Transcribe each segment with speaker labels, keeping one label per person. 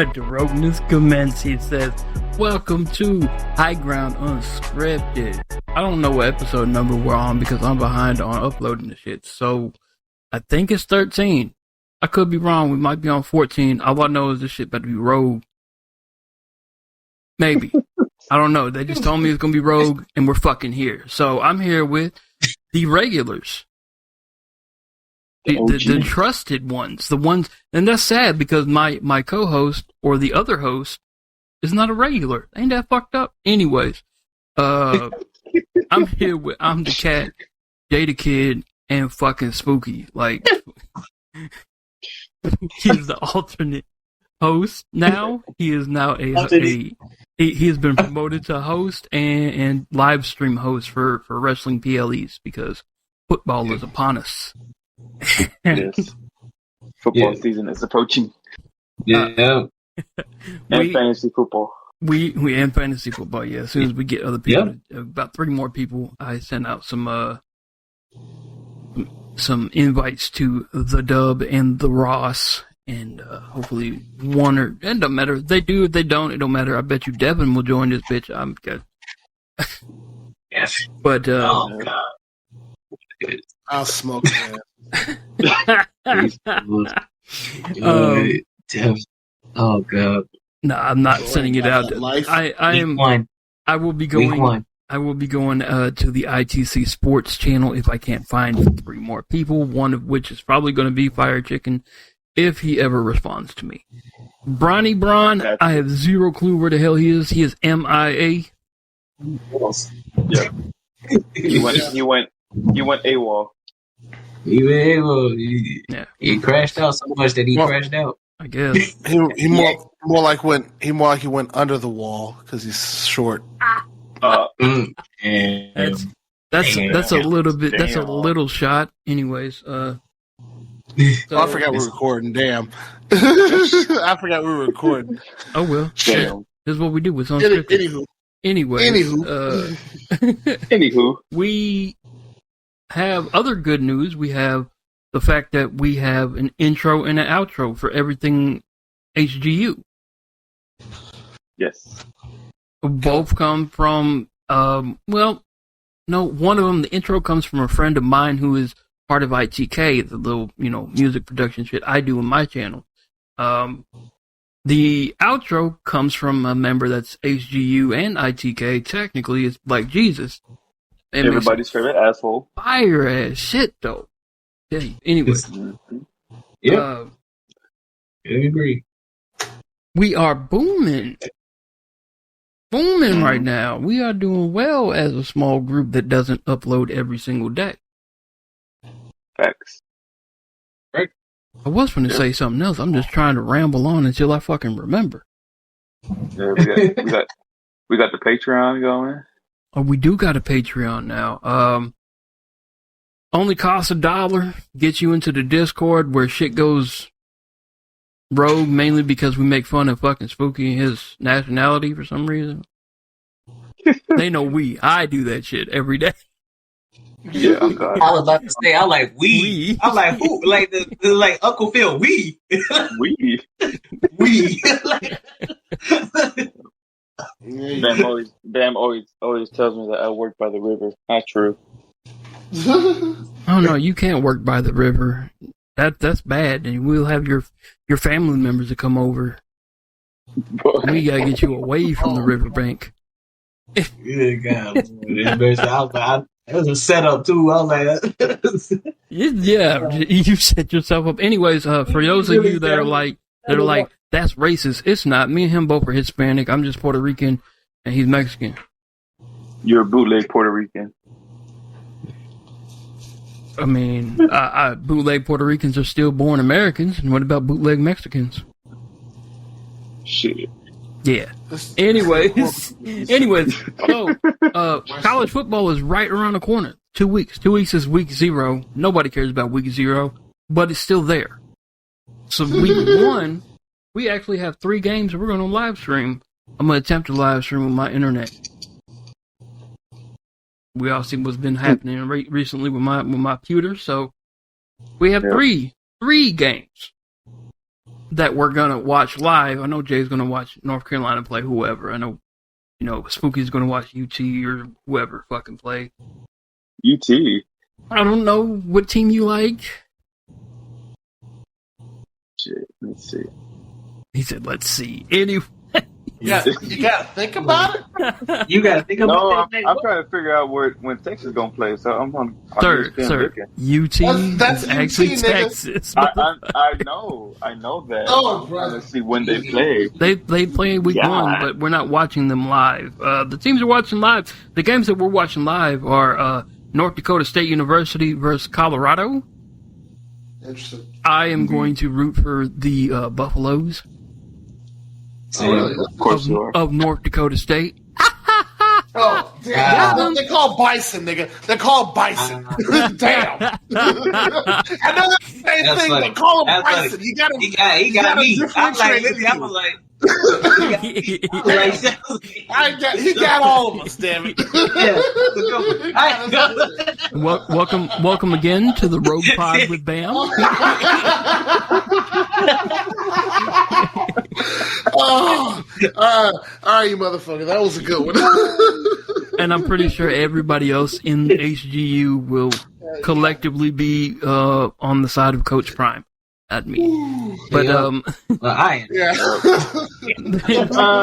Speaker 1: Derognus commence. He says, "Welcome to High Ground Unscripted." I don't know what episode number we're on because I'm behind on uploading the shit. So I think it's 13. I could be wrong. We might be on 14. All I know is this shit about to be Rogue. Maybe. I don't know. They just told me it's gonna be Rogue, and we're fucking here. So I'm here with the regulars. The trusted ones, the ones, and that's sad because my co-host or the other host is not a regular. Ain't that fucked up? Anyways, I'm the cat, Jada Kid, and fucking Spooky. Like, he's the alternate host now. He is now he has been promoted to host and live stream host for wrestling PLEs because football is upon us.
Speaker 2: Yes. Football season is approaching.
Speaker 3: Yeah.
Speaker 2: And fantasy football.
Speaker 1: We and fantasy football, yeah. As soon as we get other people, about 3 more people, I send out some invites to the Dub and the Ross, and hopefully one or it don't matter. If they do, if they don't, it don't matter. I bet you Devin will join this bitch. I'm good.
Speaker 3: Yes.
Speaker 1: But
Speaker 3: oh god.
Speaker 4: I'll smoke it.
Speaker 3: Oh god.
Speaker 1: No, I'm not sending it out. I will be going. I will be going to the ITC Sports channel if I can't find 3 more people. One of which is probably going to be Fire Chicken, if he ever responds to me. Bronny Braun, I have 0 clue where the hell he is. He is MIA.
Speaker 2: Yeah. You went AWOL.
Speaker 3: He crashed out so much that he crashed out.
Speaker 1: I guess
Speaker 4: he more like he went under the wall because he's short.
Speaker 1: That's a little bit. That's a little shot. Anyways, so,
Speaker 4: I forgot we're recording. Damn, I forgot we were recording.
Speaker 1: Oh well,
Speaker 4: damn.
Speaker 1: This is what we do with unscripted. Anywho, we have other good news. We have the fact that we have an intro and an outro for everything HGU.
Speaker 2: Yes.
Speaker 1: Both come from, one of them, the intro comes from a friend of mine who is part of ITK, the little, music production shit I do on my channel. The outro comes from a member that's HGU and ITK. Technically, it's Black Jesus.
Speaker 2: Everybody's favorite asshole.
Speaker 1: Fire ass shit, though. Yeah, anyway.
Speaker 3: Yeah. I agree.
Speaker 1: We are booming right now. We are doing well as a small group that doesn't upload every single day.
Speaker 2: Facts.
Speaker 3: Right.
Speaker 1: I was going to say something else. I'm just trying to ramble on until I fucking remember.
Speaker 2: Yeah, we got the Patreon going.
Speaker 1: Oh, we do got a Patreon now. Only costs $1. Gets you into the Discord where shit goes rogue, mainly because we make fun of fucking Spooky and his nationality for some reason. They know I do that shit every day.
Speaker 2: Yeah, oh God.
Speaker 3: I was about to say, I like we. I'm like who? Like the like Uncle Phil. We.
Speaker 2: We. Bam always tells me that I work by the river. Not true.
Speaker 1: Oh no, you can't work by the river. That's bad, and we'll have your family members to come over. We gotta get you away from the riverbank.
Speaker 3: Good God, that was a setup too. I was like,
Speaker 1: yeah, you set yourself up. Anyways, for those of you that are like, that's racist. It's not. Me and him both are Hispanic. I'm just Puerto Rican, and he's Mexican.
Speaker 2: You're a bootleg Puerto Rican.
Speaker 1: I mean, bootleg Puerto Ricans are still born Americans, and what about bootleg Mexicans?
Speaker 2: Shit.
Speaker 1: Yeah. Anyways, so college football is right around the corner. 2 weeks. 2 weeks is week 0. Nobody cares about week 0, but it's still there. So week 1, we actually have 3 games we're going to live stream. I'm going to attempt to live stream with my internet. We all see what's been happening recently with my computer, so we have three games. that we're gonna watch live. I know Jay's gonna watch North Carolina play whoever. I know, Spooky's gonna watch UT or whoever fucking play.
Speaker 2: UT.
Speaker 1: I don't know what team you like.
Speaker 2: Shit, let's see.
Speaker 1: He said, "Let's see." Anyway.
Speaker 4: Yeah, you gotta think about it.
Speaker 3: You gotta think about it.
Speaker 2: I'm trying to figure out when Texas is gonna play. So I'm on.
Speaker 1: Sir, UT. That's actually
Speaker 4: UT,
Speaker 1: Texas.
Speaker 2: I know that.
Speaker 4: Oh, brother.
Speaker 2: Let's see when they play.
Speaker 1: They play week 1, but we're not watching them live. The teams are watching live. The games that we're watching live are North Dakota State University versus Colorado.
Speaker 4: Interesting.
Speaker 1: I am going to root for the Buffaloes.
Speaker 4: Oh, really?
Speaker 2: Of course you are.
Speaker 1: Of North Dakota State.
Speaker 4: Oh, damn. They're called bison, nigga. They're called bison. Damn. I know that's the same thing.
Speaker 3: Funny.
Speaker 4: They call them
Speaker 3: That's
Speaker 4: bison.
Speaker 3: funny.
Speaker 4: You gotta,
Speaker 3: He got me. I'm like, literally, I was like,
Speaker 4: he got all of us, damn it.
Speaker 1: Welcome again to the Rogue Pod with Bam.
Speaker 4: All right, you motherfucker. That was a good one.
Speaker 1: And I'm pretty sure everybody else in HGU will collectively be on the side of Coach Prime. At me. But
Speaker 3: well, I am.
Speaker 4: Yeah.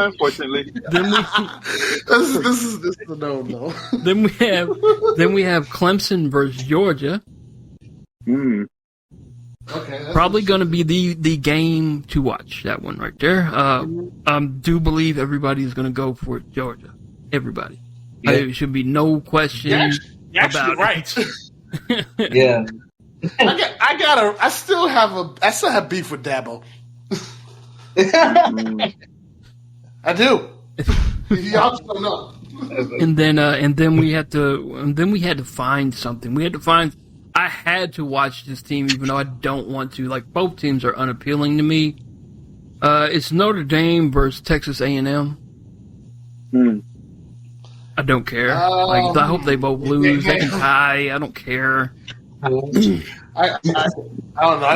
Speaker 2: Unfortunately.
Speaker 1: Then
Speaker 4: This is a no.
Speaker 1: Then we have Clemson versus Georgia.
Speaker 4: Okay.
Speaker 1: Probably going to be the game to watch, that one right there. I do believe everybody is going to go for Georgia. Everybody.
Speaker 3: Yeah.
Speaker 1: There should be no question about
Speaker 4: right.
Speaker 1: it.
Speaker 3: Yeah.
Speaker 4: I still have beef with Dabo. I do. Y'all don't know.
Speaker 1: And then we had to find something. I had to watch this team even though I don't want to. Like, both teams are unappealing to me. It's Notre Dame versus Texas A&M. I don't care. I hope they both lose. They can tie. I don't care.
Speaker 4: I don't know.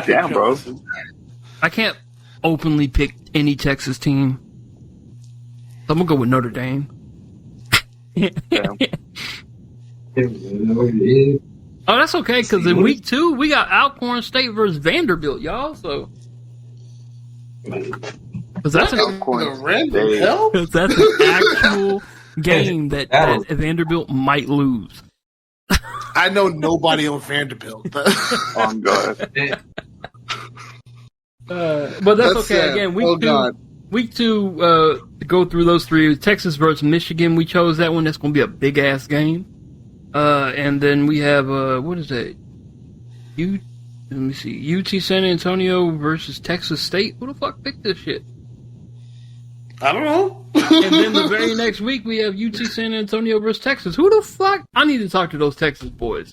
Speaker 2: Damn, bro.
Speaker 1: I can't openly pick any Texas team. So I'm going to go with Notre Dame. Oh, that's okay, because in week 2, we got Alcorn State versus Vanderbilt, y'all. So, because that's an actual game that Vanderbilt might lose.
Speaker 4: I know nobody on Vanderbilt.
Speaker 2: Oh, God.
Speaker 1: But that's okay. Again, week two, to go through those 3, Texas versus Michigan. We chose that one. That's going to be a big ass game. And then we have what is that? Let me see. UT San Antonio versus Texas State. Who the fuck picked this shit?
Speaker 4: I don't know.
Speaker 1: And then the very next week we have UT San Antonio versus Texas. Who the fuck? I need to talk to those Texas boys.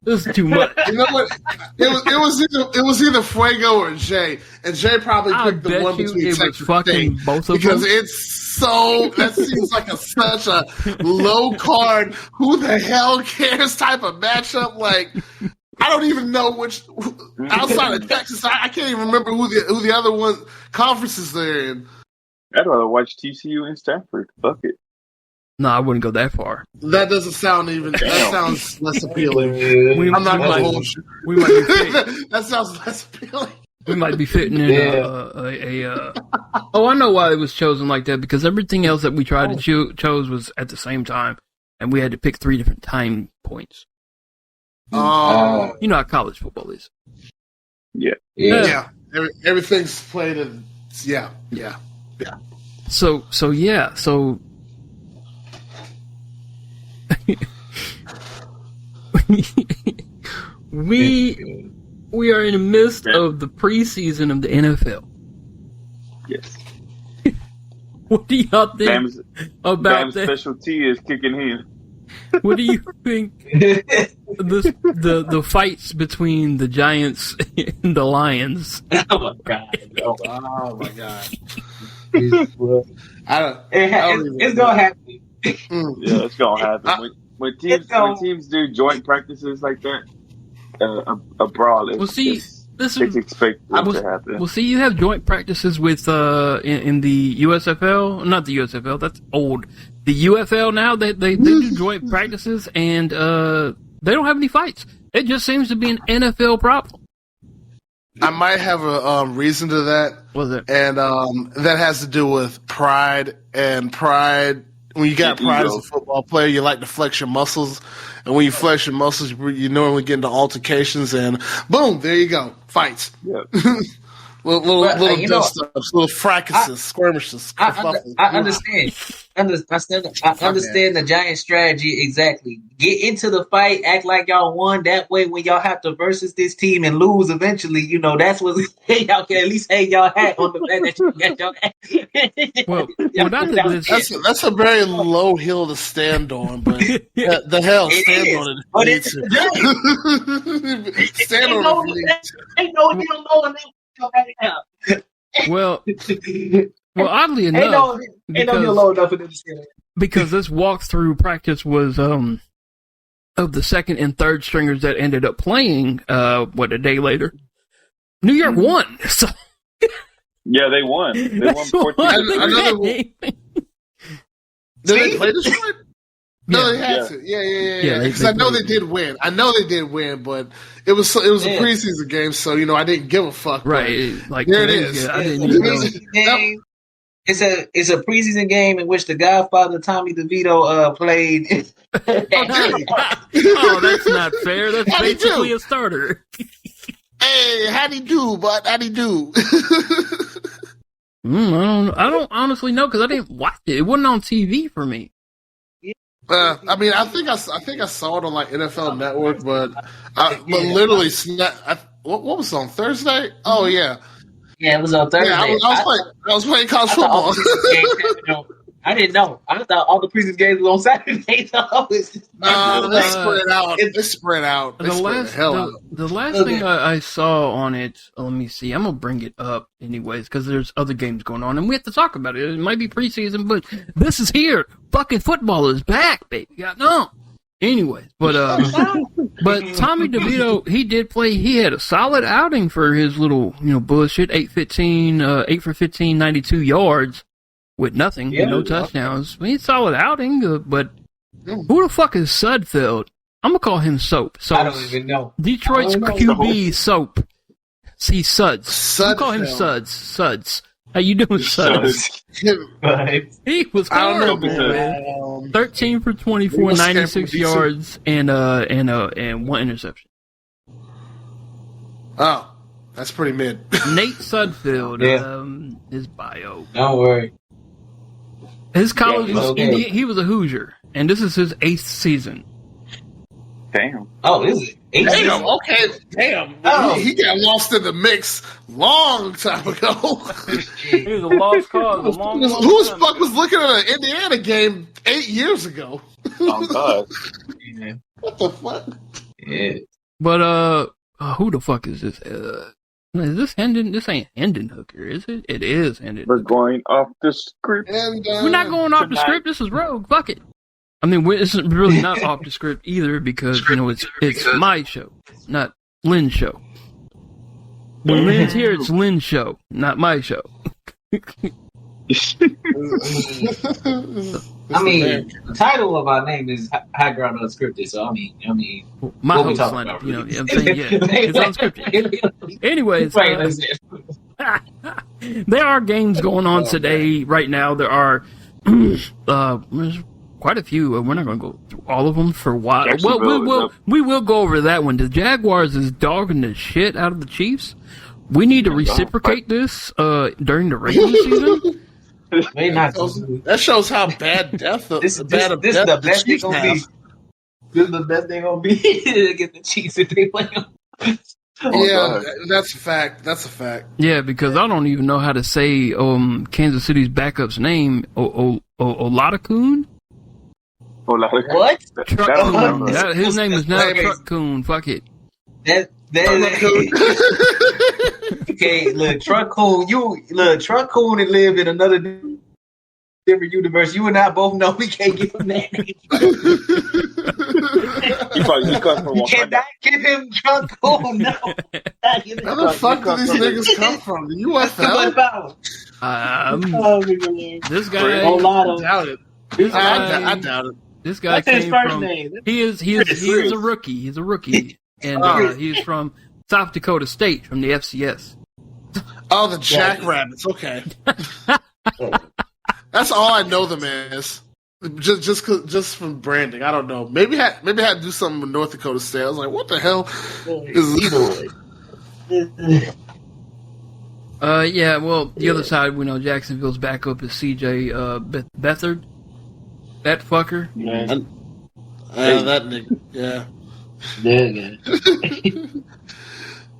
Speaker 1: This is too much.
Speaker 4: You know what? It was either Fuego or Jay, and Jay probably picked the one between Texas State
Speaker 1: both of
Speaker 4: because
Speaker 1: them.
Speaker 4: it's so that seems like such a low card. Who the hell cares type of matchup? Like, I don't even know which outside of Texas. I can't even remember who the other one conferences they're in.
Speaker 2: I'd rather watch TCU and Stanford. Fuck it.
Speaker 1: No, I wouldn't go that far.
Speaker 4: That doesn't sound even. That sounds less appealing. I'm not gonna hold you.
Speaker 1: We might be fitting.
Speaker 4: That sounds less appealing.
Speaker 1: We might be fitting in Oh, I know why it was chosen like that, because everything else that we tried to chose was at the same time, and we had to pick 3 different time points.
Speaker 4: Oh,
Speaker 1: you know how college football is.
Speaker 2: Yeah.
Speaker 4: Everything's played in. Yeah.
Speaker 1: So we are in the midst of the preseason of the NFL.
Speaker 2: Yes.
Speaker 1: What do y'all think about that?
Speaker 2: Special T is kicking in.
Speaker 1: What do you think? The fights between the Giants and the Lions.
Speaker 3: Oh my god!
Speaker 4: Oh my god!
Speaker 3: It's gonna happen.
Speaker 2: Yeah, it's gonna happen. When teams do joint practices like that, a brawl is.
Speaker 1: Well, see, this
Speaker 2: it's
Speaker 1: is
Speaker 2: expected to happen.
Speaker 1: Well, see, you have joint practices with in the USFL, not the USFL. That's old. The UFL now they do joint practices, and they don't have any fights. It just seems to be an NFL problem.
Speaker 4: I might have a reason to that.
Speaker 1: What's it?
Speaker 4: And that has to do with pride. And pride, when you got pride as a football player, you like to flex your muscles. And when you flex your muscles, you normally get into altercations. And boom, there you go. Fights. Yep. little dust-ups, little fracases, skirmishes.
Speaker 5: I understand. I understand the Giant strategy exactly. Get into the fight, act like y'all won. That way, when y'all have to versus this team and lose eventually, that's what y'all can at least hang y'all hat on the fact that you got y'all hat.
Speaker 4: That's a very low hill to stand on, but the hell, stand on it.
Speaker 5: But it's
Speaker 4: stand on it.
Speaker 5: Ain't no hill lower than right now.
Speaker 1: Well, oddly enough, because this walkthrough practice was of the second and third stringers that ended up playing. A day later, New York won. So
Speaker 2: yeah, they won. They won 14.
Speaker 4: Did they play this one? No, they had to. Yeah. Because I know they did win. But it was a preseason game, so I didn't give a fuck.
Speaker 1: Right,
Speaker 4: like there it is.
Speaker 1: I didn't even know.
Speaker 5: It's a preseason game in which the Godfather Tommy DeVito played.
Speaker 1: Oh, that's not fair. That's basically a starter.
Speaker 4: Hey, how'd he do, bud? How'd he do?
Speaker 1: I don't honestly know because I didn't watch it. It wasn't on TV for me.
Speaker 4: I mean, I think I saw it on like NFL Network, but literally, what was it, on Thursday? Oh yeah,
Speaker 5: it was on Thursday.
Speaker 4: Yeah, I was playing college football.
Speaker 5: I didn't know. I thought all the preseason games were on Saturday. So
Speaker 4: they spread out. It's spread out.
Speaker 1: The last thing I saw on it, let me see. I'm gonna bring it up anyways because there's other games going on, and we have to talk about it. It might be preseason, but this is here. Fucking football is back, baby. No. Anyways, but Tommy DeVito, he did play. He had a solid outing for his little bullshit. 8 for 15, 92 yards. With nothing, no touchdowns. I mean, solid outing, but who the fuck is Sudfeld? I'm gonna call him Soap. So
Speaker 5: I don't even know.
Speaker 1: Detroit's QB Soap. He's Suds. I'm call him Suds. How you doing, Suds? He was horrible, man. 13 for 24, 96 yards, and one interception.
Speaker 4: Oh, that's pretty mid.
Speaker 1: Nate Sudfeld, his bio.
Speaker 5: Don't worry.
Speaker 1: His college he was a Hoosier, and this is his 8th season.
Speaker 2: Damn.
Speaker 5: Oh, is it?
Speaker 4: Damn, okay. Damn. Oh. He got lost in the mix long time ago.
Speaker 1: He was a lost cause. Who
Speaker 4: the fuck was looking at an Indiana game 8 years ago?
Speaker 2: Oh, God.
Speaker 4: What the fuck?
Speaker 5: Yeah.
Speaker 1: But, who the fuck is this? Is this Hendon? This ain't Hendon Hooker, is it? It is Hendon.
Speaker 2: We're going off the script.
Speaker 1: We're not going off the script. This is Rogue. Fuck it. I mean, it's really not off the script either because it's my show, not Lynn's show. When Lynn's here, it's Lynn's show, not my show.
Speaker 5: I mean, the title of our name is High Ground Unscripted, so I mean,
Speaker 1: my host line, I'm saying, it's unscripted. Anyways, there are games going on today. Right now, there are there's quite a few. We're not going to go through all of them for a while. Well, we will go over that one. The Jaguars is dogging the shit out of the Chiefs. We need to reciprocate this during the regular season.
Speaker 4: That shows how bad death.
Speaker 5: This is the best thing gonna be. This is the best thing gonna be to get the Chiefs if they play them.
Speaker 4: Yeah, that's a fact.
Speaker 1: Yeah, because I don't even know how to say Kansas City's backup's name. Olatakun?
Speaker 5: What?
Speaker 1: Truck his name is now Truck Coon. Fuck it.
Speaker 5: Okay, look, Truck Coon and live in another different universe. You and I both know we can't give him that name.
Speaker 2: You he comes from
Speaker 5: You
Speaker 2: Wakanda.
Speaker 5: cannot give him drunk. Oh no!
Speaker 4: Where the fuck do these niggas come from? The UFL?
Speaker 1: This guy.
Speaker 4: I doubt it.
Speaker 1: This
Speaker 4: I
Speaker 1: guy,
Speaker 4: doubt it.
Speaker 1: this guy
Speaker 5: What's his
Speaker 1: came
Speaker 5: first
Speaker 1: from.
Speaker 5: name?
Speaker 1: He is a rookie. He's a rookie, and he's from South Dakota State from the FCS.
Speaker 4: Oh, the Jackrabbits. Okay, that's all I know them as. Just from branding. I don't know. Maybe I had to do something with North Dakota State. I was like, what the hell is this?
Speaker 1: Yeah. Well, the other side, we know Jacksonville's backup is C.J. Beathard. That fucker.
Speaker 2: Yeah.
Speaker 4: That nigga. Yeah.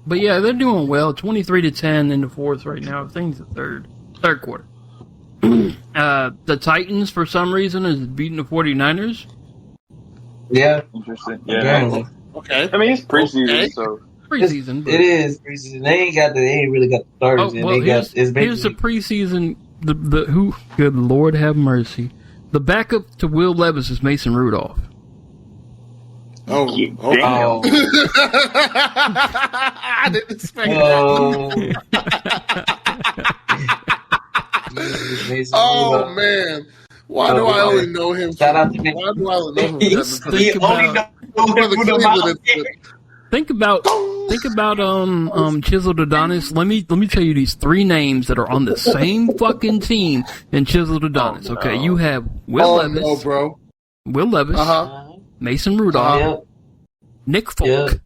Speaker 1: But yeah, they're doing well. 23-10 in the fourth right now. I think it's the third quarter. The Titans, for some reason, is beating the 49ers.
Speaker 5: Yeah.
Speaker 2: Interesting. Yeah.
Speaker 4: Okay.
Speaker 2: I mean, it's preseason, so.
Speaker 1: Preseason. But...
Speaker 5: It is preseason. They ain't really got the starters.
Speaker 1: Oh, well, here's the preseason. The who? Good Lord, have mercy. The backup to Will Levis is Mason Rudolph.
Speaker 4: Oh, okay.
Speaker 2: Damn.
Speaker 4: I didn't expect that. Oh man, why do I only know him?
Speaker 5: Shout out to me.
Speaker 4: Why do I only know him?
Speaker 1: Think about Chiseled Adonis. Let me tell you these three names that are on the same fucking team in Chiseled Adonis. Okay, you have Will Levis.
Speaker 4: Oh, bro.
Speaker 1: Will Levis. Mason Rudolph. Nick Folk.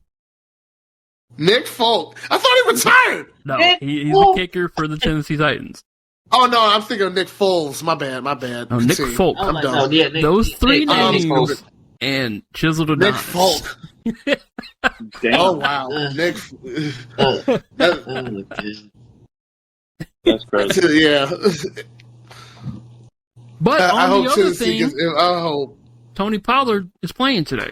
Speaker 4: Nick Folk. I thought he retired.
Speaker 1: No, he's a kicker for the Tennessee Titans.
Speaker 4: Oh no, I'm thinking of Nick Foles. My bad.
Speaker 1: No, Nick Folk.
Speaker 4: I'm done.
Speaker 1: Those three names and Chiseled Adonis.
Speaker 4: Nick Folk.
Speaker 2: Damn.
Speaker 4: Oh wow, Nick.
Speaker 2: That's crazy.
Speaker 4: Yeah.
Speaker 1: But
Speaker 4: I
Speaker 1: on
Speaker 4: hope
Speaker 1: the other
Speaker 4: Tennessee
Speaker 1: thing,
Speaker 4: gets. I hope.
Speaker 1: Tony Pollard is playing today.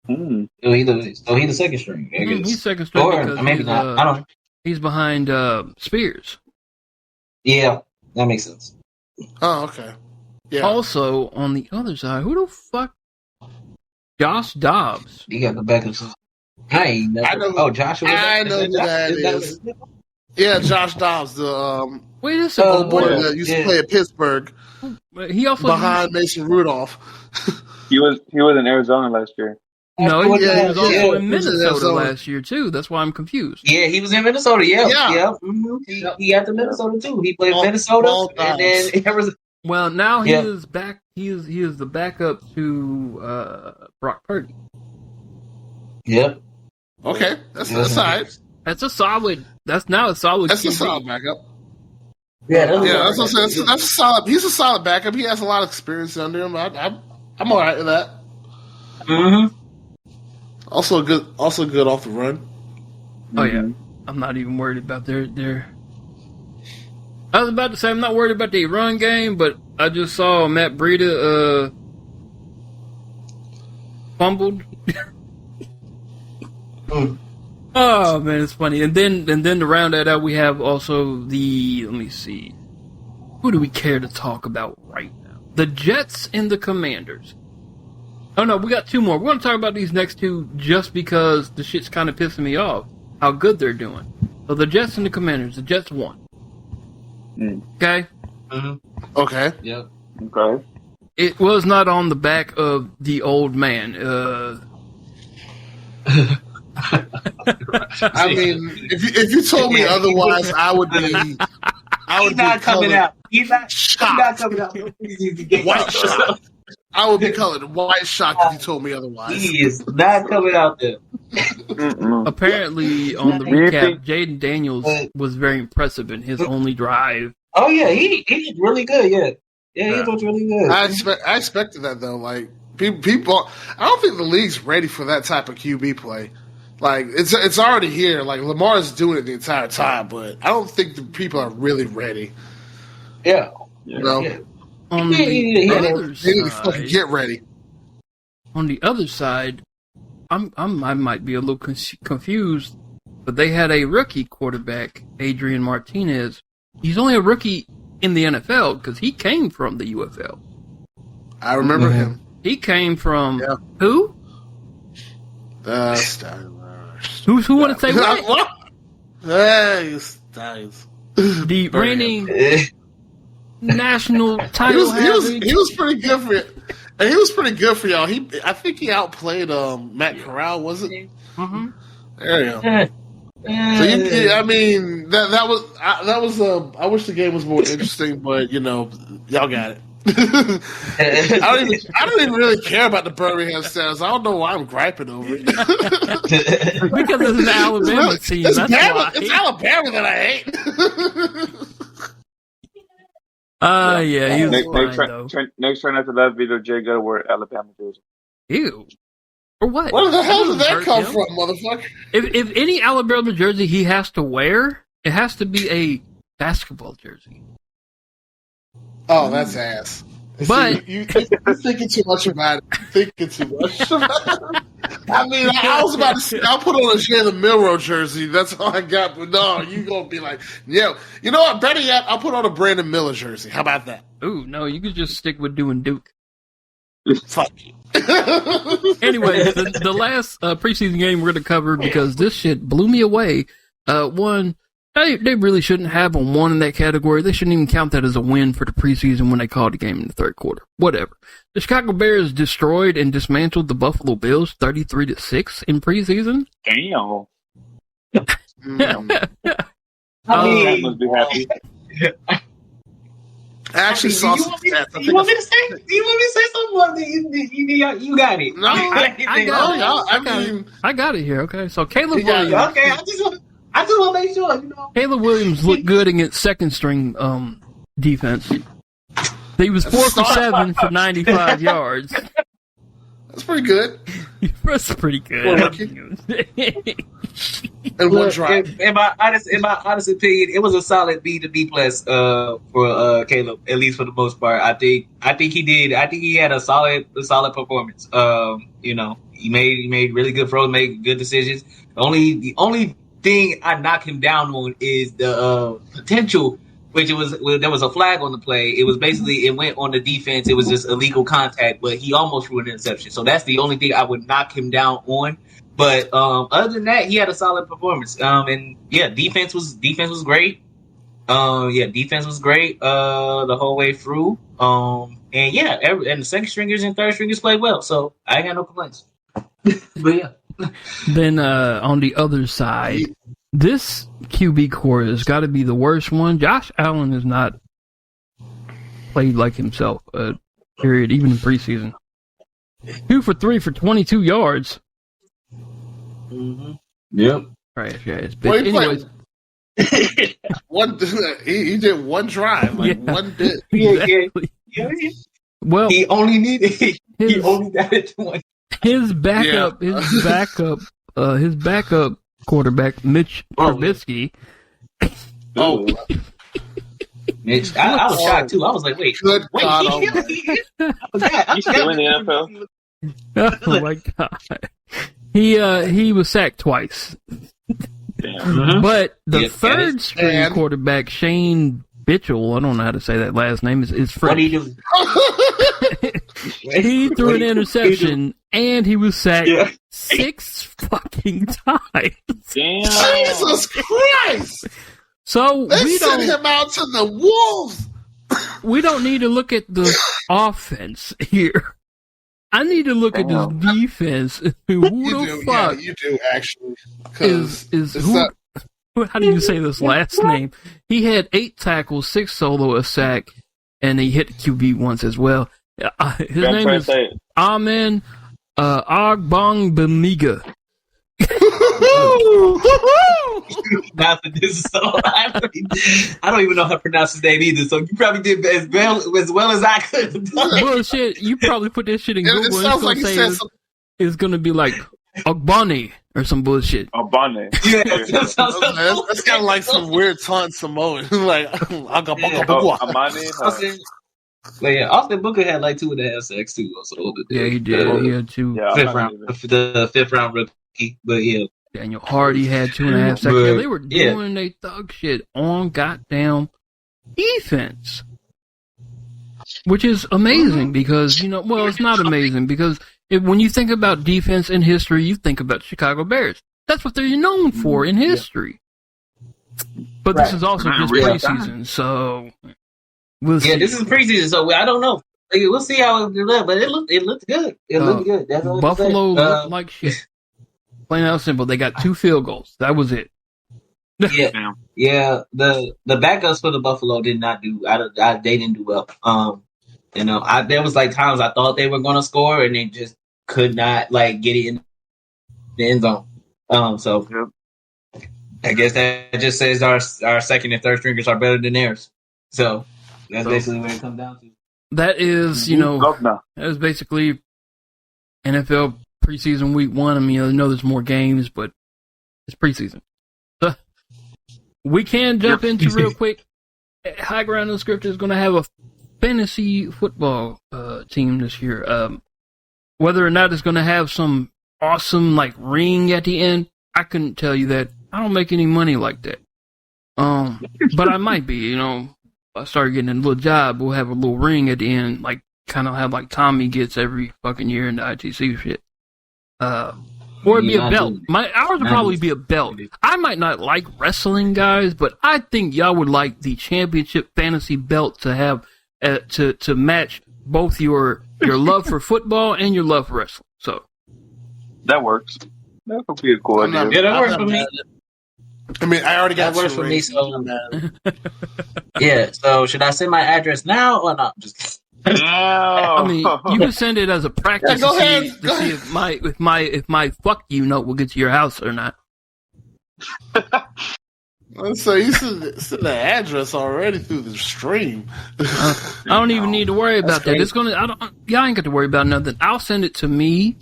Speaker 2: Mm.
Speaker 5: So he's the second string.
Speaker 1: He's second string because
Speaker 5: maybe not. I don't know.
Speaker 1: He's behind Spears.
Speaker 5: Yeah, that makes sense.
Speaker 4: Oh, okay. Yeah.
Speaker 1: Also, on the other side, who the fuck? Josh Dobbs.
Speaker 5: You got the backups. I know. Oh, Joshua.
Speaker 4: I know who that is. Yeah, Josh Dobbs, the
Speaker 1: Wait a second.
Speaker 4: boy that used to play at Pittsburgh.
Speaker 1: He also
Speaker 4: behind Mason Rudolph.
Speaker 2: He was in Arizona last year.
Speaker 1: No, he was also in
Speaker 4: in
Speaker 1: Minnesota
Speaker 4: Arizona
Speaker 1: last year too. That's why I'm confused.
Speaker 5: Yeah, he was in Minnesota. Yeah.
Speaker 4: Yeah.
Speaker 5: He got to Minnesota too. He played Minnesota and then Arizona.
Speaker 1: Well, now he is back. He is the backup to Brock Purdy.
Speaker 5: Yep.
Speaker 4: Okay, that's all right.
Speaker 1: That's a solid. That's now a solid.
Speaker 4: That's
Speaker 1: QB.
Speaker 4: a solid backup.
Speaker 5: Yeah,
Speaker 4: that's what I'm saying. That's a solid. He's a solid backup. He has a lot of experience under him. I'm all right with that.
Speaker 5: Mm-hmm.
Speaker 4: Also good off the run.
Speaker 1: Oh yeah, I'm not even worried about their. I was about to say I'm not worried about the run game, but I just saw Matt Breida fumbled. Oh man, it's funny. And then to round that out, we have also the. Let me see. Who do we care to talk about right now? The Jets and the Commanders. Oh no, we got two more. We're going to talk about these next two just because the shit's kind of pissing me off. How good they're doing. So the Jets and the Commanders. The Jets won. Okay?
Speaker 5: Mm-hmm.
Speaker 4: Okay.
Speaker 5: Yep.
Speaker 2: Okay.
Speaker 1: It was not on the back of the old man.
Speaker 4: I mean, if you told me otherwise, I would be.
Speaker 5: He's not coming out. He's not coming out.
Speaker 4: White shock. I would be colored white shock if you told me otherwise.
Speaker 5: He is not coming out there.
Speaker 1: Apparently, on the recap, Jaden Daniels was very impressive in his only drive.
Speaker 5: Oh yeah, he did really good. Yeah, he was really good.
Speaker 4: I expected that though. Like people, I don't think the league's ready for that type of QB play. Like it's already here. Like Lamar's doing it the entire time, but I don't think the people are really ready.
Speaker 5: Yeah,
Speaker 4: you know.
Speaker 5: Yeah.
Speaker 1: On the other
Speaker 4: they need to
Speaker 1: side,
Speaker 4: fucking get ready.
Speaker 1: On the other side, I might be a little confused, but they had a rookie quarterback, Adrian Martinez. He's only a rookie in the NFL because he came from the UFL.
Speaker 4: I remember him.
Speaker 1: He came from who? Who want to say what?
Speaker 4: Hey, Styles.
Speaker 1: The reigning national title.
Speaker 4: He was pretty good for it. And he was pretty good for y'all. I think he outplayed Matt Corral, was it?
Speaker 1: Mm-hmm.
Speaker 4: There you go. So I mean, that was. I wish the game was more interesting, but y'all got it. I don't even really care about the Birmingham Sounds. I don't know why I'm griping over it.
Speaker 1: Because it's an Alabama team.
Speaker 4: It's Alabama that I hate.
Speaker 1: Yeah, he was fine, though.
Speaker 2: Next time after that video, Jay gotta wear Alabama jersey.
Speaker 1: Ew. Or what?
Speaker 4: Where the hell did that come from, motherfucker?
Speaker 1: If any Alabama jersey he has to wear, it has to be a basketball jersey.
Speaker 4: Oh, that's ass.
Speaker 1: But
Speaker 4: you're thinking too much about it. Thinking too much about it. I mean, I was about to say, I'll put on a Jalen Milroe jersey. That's all I got. But no, you going to be like, yeah. You know what? Better yet, I'll put on a Brandon Miller jersey. How about that?
Speaker 1: Ooh, no, you could just stick with doing Duke.
Speaker 4: Fuck you.
Speaker 1: Anyway, the last preseason game we're going to cover, because this shit blew me away. One, they really shouldn't have a one in that category. They shouldn't even count that as a win for the preseason when they called the game in the third quarter. Whatever. The Chicago Bears destroyed and dismantled the Buffalo Bills 33-6 in preseason.
Speaker 2: Damn.
Speaker 5: I mean,
Speaker 2: That must be happy.
Speaker 4: I actually saw some stats.
Speaker 5: You want me to say something? You got it.
Speaker 4: No,
Speaker 1: I got it here. Okay, so Caleb Williams.
Speaker 5: Okay, I just want to make sure.
Speaker 1: Caleb Williams looked good against second string defense. He was 4 for 7 for 95 yards.
Speaker 4: That's pretty good.
Speaker 1: That's pretty good.
Speaker 4: And one drive.
Speaker 5: In my honest opinion, it was a solid B to B plus for Caleb, at least for the most part. I think he did. I think he had a solid performance. He made really good throws, made good decisions. The only thing I knock him down on is the potential, which there was a flag on the play. It was basically, it went on the defense. It was just illegal contact, but he almost threw an interception. So that's the only thing I would knock him down on. But other than that, he had a solid performance. And yeah, defense was great. Defense was great the whole way through. And the second stringers and third stringers played well. So I ain't got no complaints. But yeah.
Speaker 1: Then on the other side, this QB core has got to be the worst one. Josh Allen has not played like himself, period, even in preseason. 2 for 3 for 22 yards.
Speaker 5: Mm-hmm.
Speaker 3: Yep.
Speaker 1: Right, yeah.
Speaker 4: Anyways. He did one drive, one bit.
Speaker 1: Exactly.
Speaker 5: Yeah.
Speaker 1: Well,
Speaker 5: he only got it to one.
Speaker 1: His backup quarterback, Mitch Trubisky.
Speaker 5: Oh, Mitch, I was shocked too. I was like, wait,
Speaker 4: God,
Speaker 2: He's still in the NFL.
Speaker 1: Oh my god. He was sacked twice.
Speaker 2: Damn.
Speaker 1: But the third string quarterback, Shane Bitchell, I don't know how to say that last name, is French.
Speaker 5: What do you do?
Speaker 1: He threw an interception and he was sacked 6 fucking times.
Speaker 2: Damn.
Speaker 4: Jesus Christ!
Speaker 1: So
Speaker 4: they sent him out to the wolves.
Speaker 1: We don't need to look at the offense here. I need to look at this defense. Who the fuck?
Speaker 4: Yeah, you do actually.
Speaker 1: How do you say this last name? He had 8 tackles, 6 solo, a sack, and he hit QB once as well. His name is Amen Agbangbemiga.
Speaker 5: I don't even know how to pronounce his name either, so you probably did as well as I could have done.
Speaker 1: Bullshit, you probably put this shit in Google.
Speaker 4: It sounds like
Speaker 1: it's going to be like Ogbani or some bullshit.
Speaker 2: Ogbani.
Speaker 5: Yeah,
Speaker 4: that's kind of like some weird taunt Samoan. Like,
Speaker 2: Amani.
Speaker 5: But yeah, Austin Booker had like 2.5 sacks too. So
Speaker 1: he did. He had 2.
Speaker 5: The fifth round rookie. But yeah,
Speaker 1: Daniel Hardy had 2.5 sacks. Yeah, they were doing their thug shit on goddamn defense, which is amazing because it's not amazing because when you think about defense in history, you think about Chicago Bears. That's what they're known for in history. But this is also just preseason, so we'll see.
Speaker 5: Yeah, this is preseason, so I don't know. We'll see how it looks, but it looked good. It looked good. That's all
Speaker 1: Buffalo looked like shit. Plain and simple. They got 2 field goals. That was it.
Speaker 5: Yeah. The backups for the Buffalo did not do. They didn't do well. There was like times I thought they were going to score and they just could not like get it in the end zone. I guess that just says our second and third stringers are better than theirs. So that's basically what it comes down to.
Speaker 1: That is, that is basically NFL preseason week 1. I mean, I know there's more games, but it's preseason. So we can jump into real quick. High Ground Unscripted is going to have a fantasy football team this year. Whether or not it's going to have some awesome like ring at the end, I couldn't tell you that. I don't make any money like that. But I might be, If I start getting a little job, we'll have a little ring at the end, like kind of have like Tommy gets every fucking year in the ITC shit. Or it'd be a belt. Ours would probably be a belt. I might not like wrestling, guys, but I think y'all would like the championship fantasy belt to have to match both your love for football and your love for wrestling. So
Speaker 2: that works. That would be a cool idea.
Speaker 5: Yeah, that works for me.
Speaker 4: I mean, I already got
Speaker 5: that works for me. So yeah. So should I send my address now or not? Just
Speaker 2: I
Speaker 1: mean, you can send it as a practice to see if my fuck you note will get to your house or not.
Speaker 4: So you sent the address already through the stream.
Speaker 1: I don't even need to worry about that. It's gonna. Y'all ain't got to worry about nothing. I'll send it to me.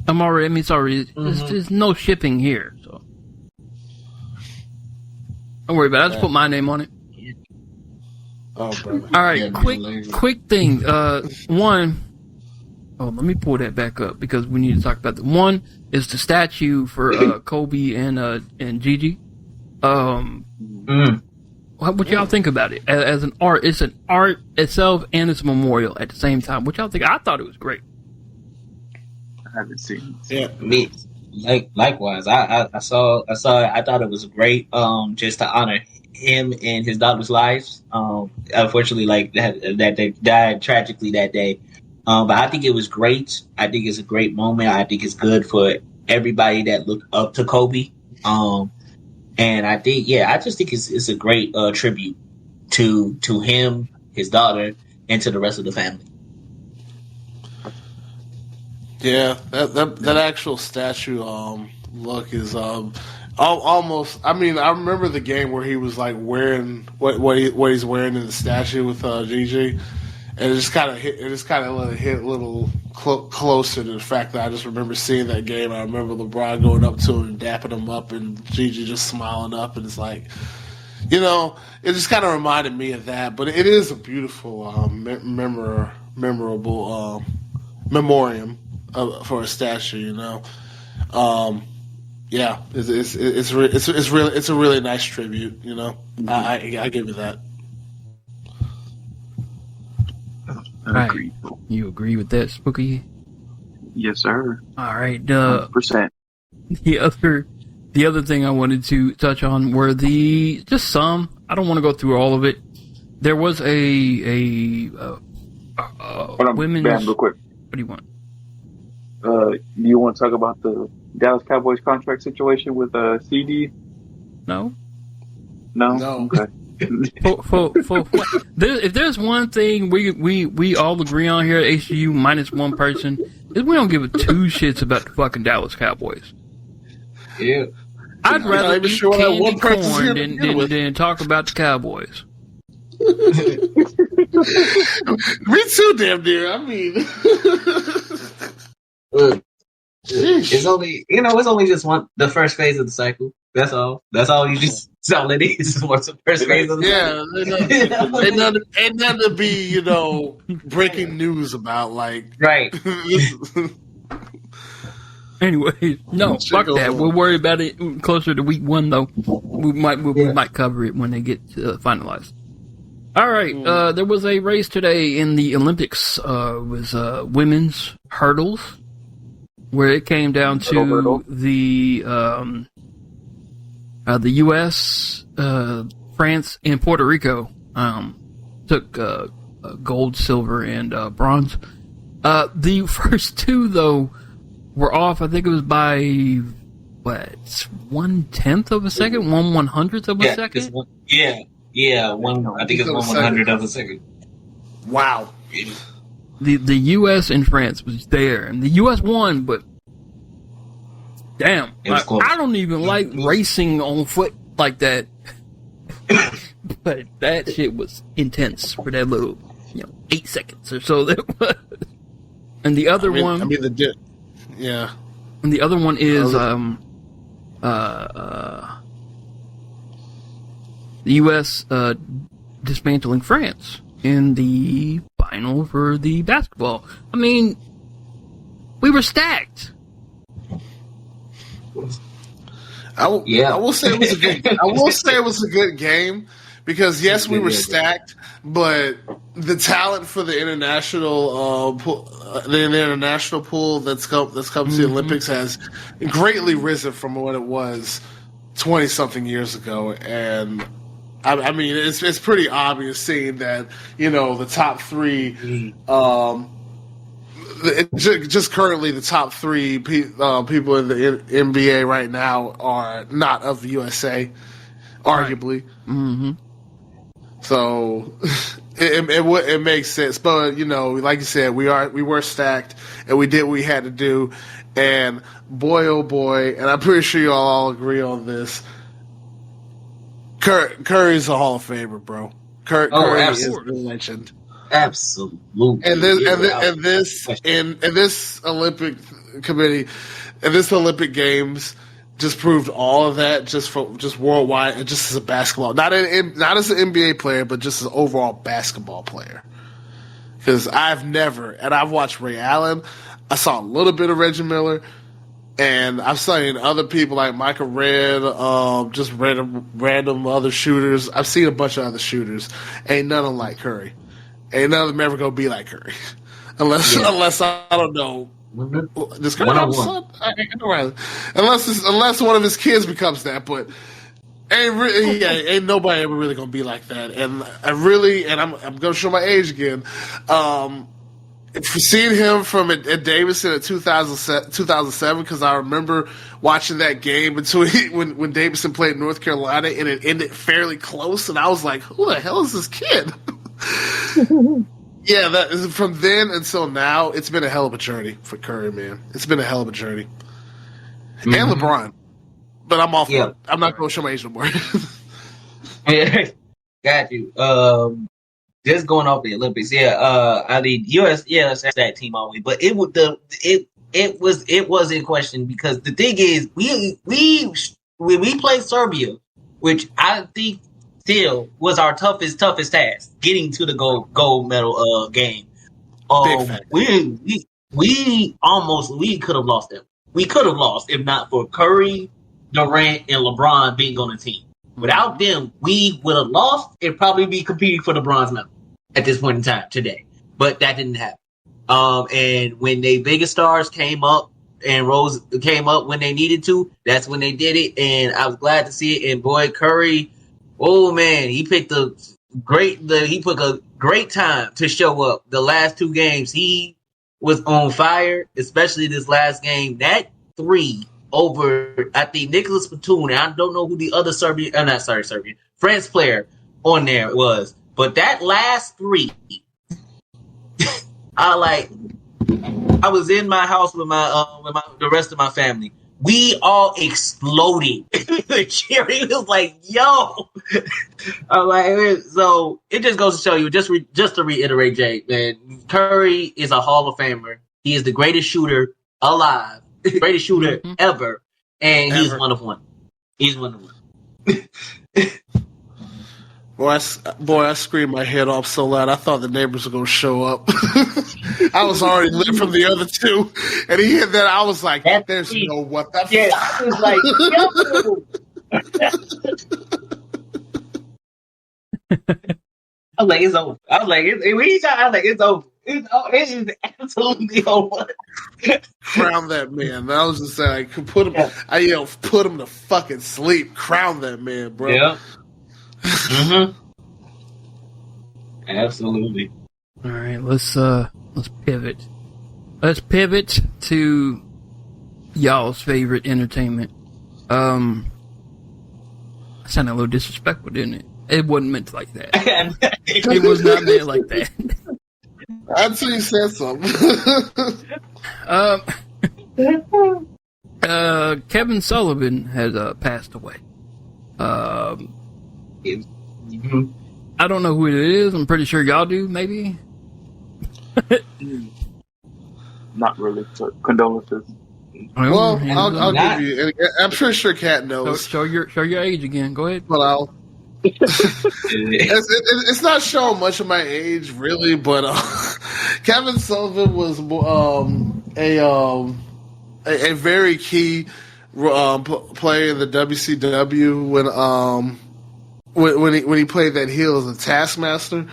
Speaker 1: There's no shipping here, so don't worry about it. I just put my name on it.
Speaker 4: Oh, brother.
Speaker 1: All right, quick thing. One. Oh, let me pull that back up because we need to talk about the one is the statue for Kobe and Gigi. What y'all think about it as an art? It's an art itself and it's a memorial at the same time. What y'all think? I thought it was great.
Speaker 2: I haven't seen it.
Speaker 5: Yeah, me. Likewise, I saw it. I thought it was great. Just to honor him and his daughter's lives. Unfortunately, that they died tragically that day. But I think it was great. I think it's a great moment. I think it's good for everybody that looked up to Kobe. And I just think it's a great tribute to him, his daughter, and to the rest of the family.
Speaker 4: Yeah, that actual statue look is almost. I mean, I remember the game where he was like wearing what he's wearing in the statue with Gigi, and it just kind of hit a little closer to the fact that I just remember seeing that game. I remember LeBron going up to him and dapping him up, and Gigi just smiling up, and it's like, it just kind of reminded me of that. But it is a beautiful, memorable memoriam for a statue. Yeah, it's a really nice tribute. I give you that.
Speaker 1: Right. You agree with that, Spooky?
Speaker 2: Yes, sir.
Speaker 1: All right.
Speaker 2: 100%.
Speaker 1: The other thing I wanted to touch on were just some. I don't want to go through all of it. There was a women's.
Speaker 2: Bam, real quick.
Speaker 1: What do you want?
Speaker 2: Do you want to talk about the Dallas Cowboys contract situation with CD?
Speaker 1: No.
Speaker 2: Okay.
Speaker 1: If there's one thing we all agree on here at HGU minus one person is we don't give a two shits about the fucking Dallas Cowboys.
Speaker 5: Yeah,
Speaker 1: I'd rather eat candy corn than talk about the Cowboys.
Speaker 4: Me too, damn dear. I mean,
Speaker 5: it's only just the first phase of the cycle. That's all. That's all you just. That's all it is. What's the first phase of the cycle?
Speaker 4: Ain't nothing to be, breaking news about. Like,
Speaker 5: right.
Speaker 1: Anyway, no, fuck that. We'll worry about it closer to week 1, though. We might cover it when they get finalized. All right. There was a race today in the Olympics. It was women's hurdles, where it came down to the U.S., France, and Puerto Rico. Took gold, silver, and bronze. The first two, though, were off. I think it was by 1/10 of a second, 1/100th of a second.
Speaker 5: I think it's 1/100th of a second.
Speaker 4: Wow.
Speaker 1: The U.S. and France was there, and the U.S. won, but damn, I don't even like racing on foot like that. But that shit was intense for that little, 8 seconds or so. That was. And the other one,
Speaker 4: yeah.
Speaker 1: And the other one is the U.S. Dismantling France in the final for the basketball. I mean, we were stacked.
Speaker 4: I will say it was a good. I will say it was a good game because yes, we were stacked, but the talent for the international pool that's come to the Olympics has greatly risen from what it was 20-something years ago, and I mean it's pretty obvious seeing that the top three. Just currently, the top three people in the NBA right now are not of the USA, arguably.
Speaker 1: Mm-hmm.
Speaker 4: So it makes sense, but like you said, we were stacked and we did what we had to do, and boy oh boy, and I'm pretty sure you all agree on this. Curry's a Hall of Famer, bro. Curry is a legend.
Speaker 5: Absolutely.
Speaker 4: And this Olympic committee and this Olympic Games just proved all of that just worldwide and just as a basketball, not as an NBA player, but just as an overall basketball player. Because I've watched Ray Allen, I saw a little bit of Reggie Miller, and I've seen other people like Michael Redd, just random other shooters. I've seen a bunch of other shooters. Ain't none of them like Curry. Ain't none of them ever gonna be like Curry, unless I don't know. This Curry have a son? Unless one of his kids becomes that, but ain't nobody ever really gonna be like that. And I'm gonna show my age again. Seeing him from at Davidson in 2007, because I remember watching that game when Davidson played North Carolina and it ended fairly close, and I was like, "Who the hell is this kid?" Yeah, that is from then until now. It's been a hell of a journey for Curry, man. It's been a hell of a journey, and LeBron. But I'm off. Yeah. I'm not going to show my age no more.
Speaker 5: Got you. Just going off the Olympics. I mean, US. Yeah, that's that team always. But it was in question because the thing is, when we played Serbia, which I think still was our toughest task, getting to the gold medal game. We could have lost them. We could have lost if not for Curry, Durant, and LeBron being on the team. Without them, we would have lost and probably be competing for the bronze medal at this point in time today. But that didn't happen. And when the biggest stars came up and Rose came up when they needed to, that's when they did it. And I was glad to see it. And boy, Curry, oh man, he picked a great time to show up. The last two games, he was on fire, especially this last game. That three over, I think, Nicholas Batum. I don't know who the other France player on there was, but that last three, I was in my house with the rest of my family. We all exploded. Jerry was like, "Yo!" I'm like, so it just goes to show you, just to reiterate, Jay, man, Curry is a Hall of Famer. He is the greatest shooter alive, greatest shooter ever, and he's one of one. He's one of one.
Speaker 4: Boy, I screamed my head off so loud I thought the neighbors were gonna show up. I was already lit from the other two, and he hit that. I was like, "There's no what the fuck."
Speaker 5: I was like, "Yo!" I was like, it's over. I was like, it's over. It is absolutely over.
Speaker 4: Crown that man. I was just saying, like, put him. I yelled, put him to fucking sleep. Crown that man, bro.
Speaker 5: Yeah. Mm-hmm. Absolutely.
Speaker 1: All right, let's pivot. Let's pivot to y'all's favorite entertainment. That sounded a little disrespectful, didn't it? It wasn't meant like that. It was not meant like that.
Speaker 4: Until you said something.
Speaker 1: Kevin Sullivan has passed away. I don't know who it is. I'm pretty sure y'all do, maybe.
Speaker 2: Not really. So, condolences.
Speaker 4: Well, I'll give you. I'm pretty sure Kat knows.
Speaker 1: Show your age again. Go ahead.
Speaker 4: Well, it's not showing much of my age, really, but Kevin Sullivan was a very key player in the WCW when he played that heel as a Taskmaster.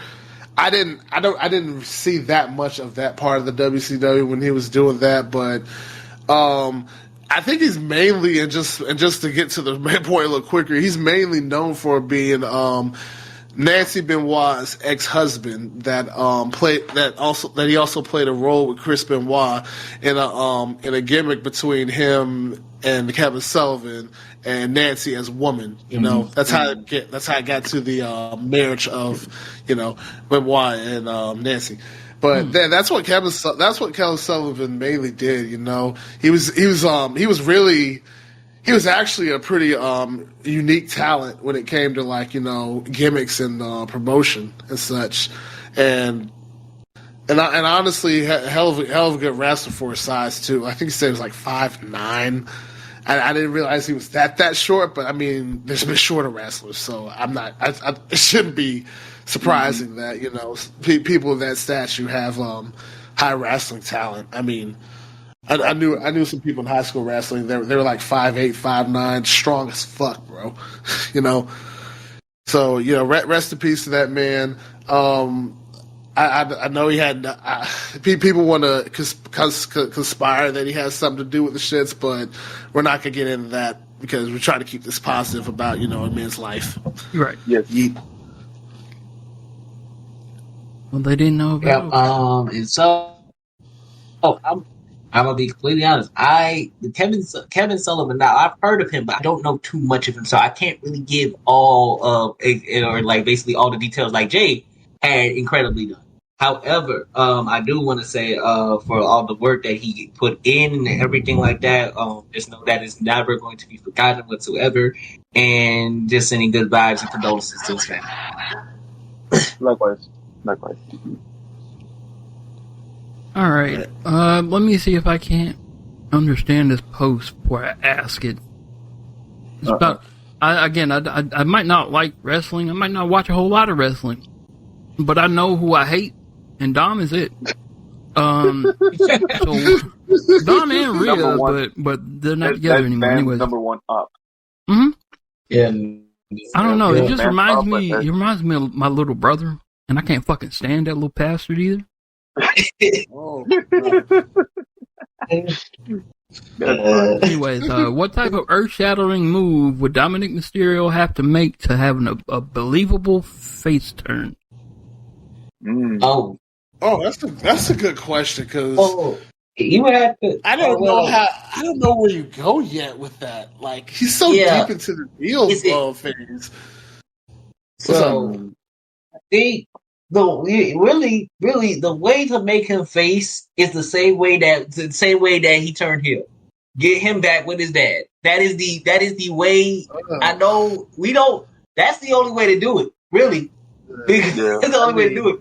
Speaker 4: I didn't see that much of that part of the WCW when he was doing that, but I think he's mainly, and just to get to the main point a little quicker, he's mainly known for being Nancy Benoit's ex-husband that he also played a role with Chris Benoit in a gimmick between him and Kevin Sullivan and Nancy as woman. You know, that's how I got to the marriage of, you know, Benoit and Nancy. But that's what Kevin Sullivan mainly did. You know, he was actually a pretty unique talent when it came to, like, you know, gimmicks and promotion and such, and honestly, hell of a good wrestler for his size too. I think he said he was like 5'9". I didn't realize he was that short, but I mean, there's been shorter wrestlers, so it shouldn't be surprising that, you know, people of that stature have high wrestling talent. I mean, I knew some people in high school wrestling. They were like 5'8", 5'9", strong as fuck, bro. You know, so, you know, rest in peace to that man. I know he had people want to conspire that he has something to do with the shits, but we're not gonna get into that because we're trying to keep this positive about, you know, a man's life.
Speaker 1: Right.
Speaker 2: Yes.
Speaker 4: Yeet.
Speaker 1: Well, they didn't know about.
Speaker 5: Yep. And so, I'm gonna be completely honest. Kevin Sullivan. Now, I've heard of him, but I don't know too much of him, so I can't really give all of it, or like basically all the details like Jay had incredibly done. However, I do want to say for all the work that he put in and everything like that, just know that it's never going to be forgotten whatsoever, and just sending good vibes and condolences to his family.
Speaker 2: Likewise.
Speaker 1: All right. Let me see if I can't understand this post before I ask it. It's about. I might not like wrestling. I might not watch a whole lot of wrestling, but I know who I hate, and Dom is it. So Dom and Rhea, but they're not together anymore. Anyways,
Speaker 2: number one up.
Speaker 1: Mm-hmm.
Speaker 5: Yeah.
Speaker 1: I don't know. It just reminds me. It reminds me of my little brother, and I can't fucking stand that little bastard either.
Speaker 4: Oh,
Speaker 1: Anyways, what type of earth-shattering move would Dominic Mysterio have to make to have a believable face turn?
Speaker 5: Oh,
Speaker 4: that's a good question, because
Speaker 5: you would have to.
Speaker 4: I don't know where you go yet with that. Like, he's so deep into the deal phase.
Speaker 5: So, really, the way to make him face is the same way that he turned heel. Get him back with his dad. That is the way. I know we don't. That's the only way to do it. Really, that's the only way to do it.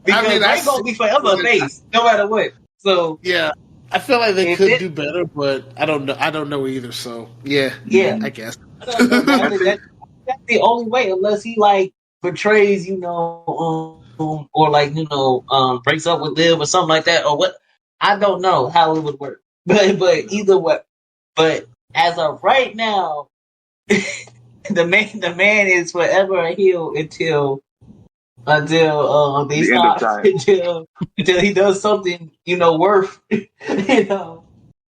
Speaker 5: Because they're gonna be forever a face, no matter what. So
Speaker 4: yeah, I feel like they could do better, but I don't know. I don't know either. So yeah, I guess
Speaker 5: that's the only way, unless he like betrays, you know, or like, you know, breaks up with Liv or something like that, or what. I don't know how it would work, but either way. But as of right now, the man is forever a heel until until they
Speaker 2: The end of
Speaker 5: stop
Speaker 2: time.
Speaker 5: until he does something, worth